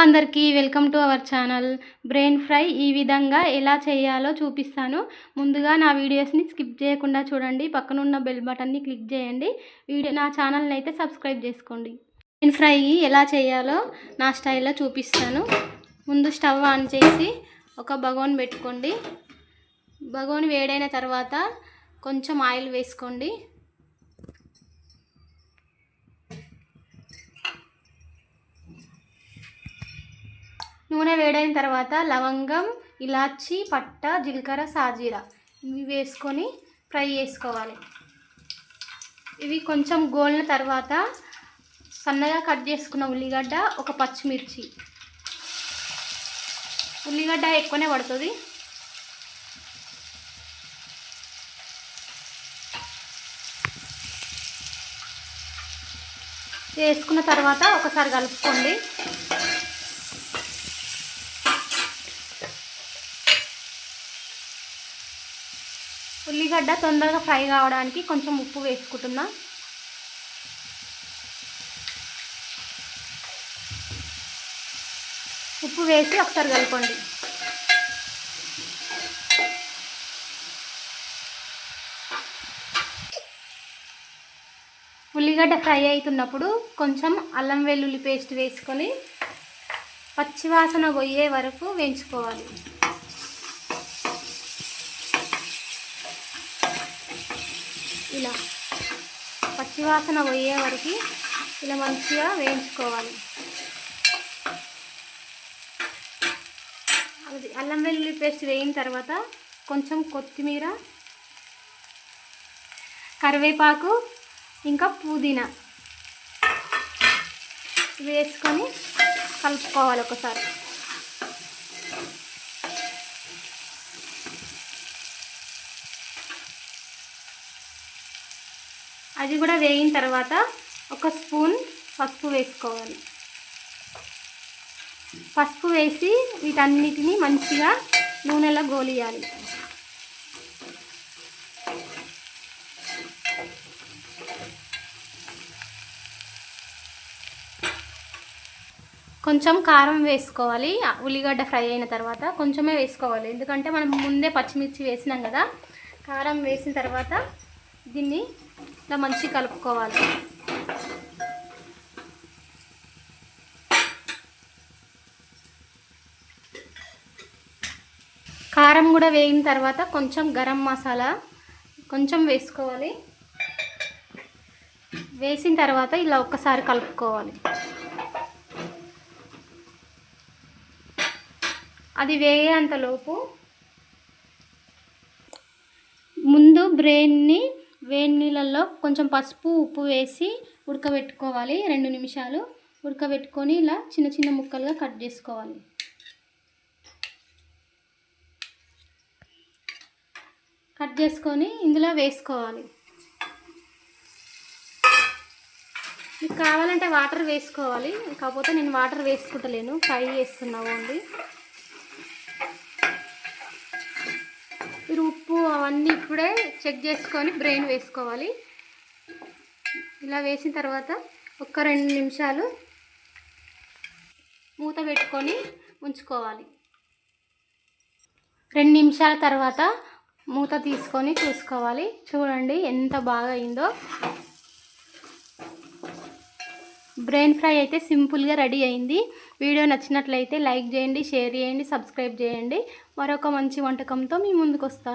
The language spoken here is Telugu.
అందరికీ welcome to our channel. Brain fry ఈ విధంగా ఎలా చేయాలో చూపిస్తాను. ముందుగా నా వీడియోస్ని స్కిప్ చేయకుండా చూడండి. పక్కనున్న బెల్ బటన్ని క్లిక్ చేయండి. నా ఛానల్ని అయితే సబ్స్క్రైబ్ చేసుకోండి. బ్రెయిన్ ఫ్రై ఎలా చేయాలో నా స్టైల్లో చూపిస్తాను. ముందు స్టవ్ ఆన్ చేసి ఒక బగోన్ పెట్టుకోండి. బగోన్ వేడైన తర్వాత కొంచెం ఆయిల్ వేసుకోండి. నూనె వేడైన తర్వాత లవంగం, ఇలాచి, పట్ట, జీలకర్ర, సాజీరా ఇవి వేసుకొని ఫ్రై చేసుకోవాలి. ఇవి కొంచెం గోలిన తర్వాత సన్నగా కట్ చేసుకున్న ఉల్లిగడ్డ, ఒక పచ్చిమిర్చి. ఉల్లిగడ్డ ఎక్కువనే పడుతుంది. వేసుకున్న తర్వాత ఒకసారి కలుపుకోండి. ఉల్లిగడ్డ తొందరగా ఫ్రై కావడానికి కొంచెం ఉప్పు వేసుకుంటున్నా. ఉప్పు వేసి ఒకసారి కలుపుకోండి. ఉల్లిగడ్డ ఫ్రై అవుతున్నప్పుడు కొంచెం అల్లం వెల్లుల్లి పేస్ట్ వేసుకొని పచ్చివాసన పోయే వరకు వేయించుకోవాలి. ఇలా పచ్చివాసన పోయే వరకు ఇలా మంచిగా వేయించుకోవాలి. అది అల్లం వెల్లుల్లి పేస్ట్ వేయిన తర్వాత కొంచెం కొత్తిమీర, కరివేపాకు, ఇంకా పుదీనా వేసుకొని కలుపుకోవాలి ఒకసారి. అది కూడా వేగిన తర్వాత ఒక స్పూన్ పసుపు వేసుకోవాలి. పసుపు వేసి వీటన్నిటిని మంచిగా నూనెలో గోలియాలి. కొంచెం కారం వేసుకోవాలి. ఉల్లిగడ్డ ఫ్రై అయిన తర్వాత కొంచెమే వేసుకోవాలి, ఎందుకంటే మనం ముందే పచ్చిమిర్చి వేసినాం కదా. కారం వేసిన తర్వాత దీన్ని ఇలా మంచిగా కలుపుకోవాలి. కారం కూడా వేగిన తర్వాత కొంచెం గరం మసాలా కొంచెం వేసుకోవాలి. వేసిన తర్వాత ఇలా ఒక్కసారి కలుపుకోవాలి. అది వేగేంతలోపు ముందు బ్రెయిన్ని వేడి నీళ్ళల్లో కొంచెం పసుపు, ఉప్పు వేసి ఉడకబెట్టుకోవాలి. 2 నిమిషాలు ఉడకబెట్టుకొని ఇలా చిన్న చిన్న ముక్కలుగా కట్ చేసుకోవాలి. కట్ చేసుకొని ఇందులో వేసుకోవాలి. మీకు కావాలంటే వాటర్ వేసుకోవాలి, కాకపోతే నేను వాటర్ వేసుకుంటలేను, ఫ్రై చేస్తున్నా ఓన్లీ. మీరు ఉప్పు అవన్నీ ఇప్పుడే చెక్ చేసుకొని బ్రెయిన్ వేసుకోవాలి. ఇలా వేసిన తర్వాత ఒక 2 నిమిషాలు మూత పెట్టుకొని ఉంచుకోవాలి. 2 నిమిషాల తర్వాత మూత తీసుకొని చూసుకోవాలి. చూడండి ఎంత బాగా అయిందో. బ్రెయిన్ ఫ్రై అయితే సింపుల్గా రెడీ అయింది. వీడియో నచ్చినట్లయితే లైక్ చేయండి, షేర్ చేయండి, సబ్స్క్రైబ్ చేయండి. మరొక మంచి వంటకంతో మీ ముందుకు వస్తా.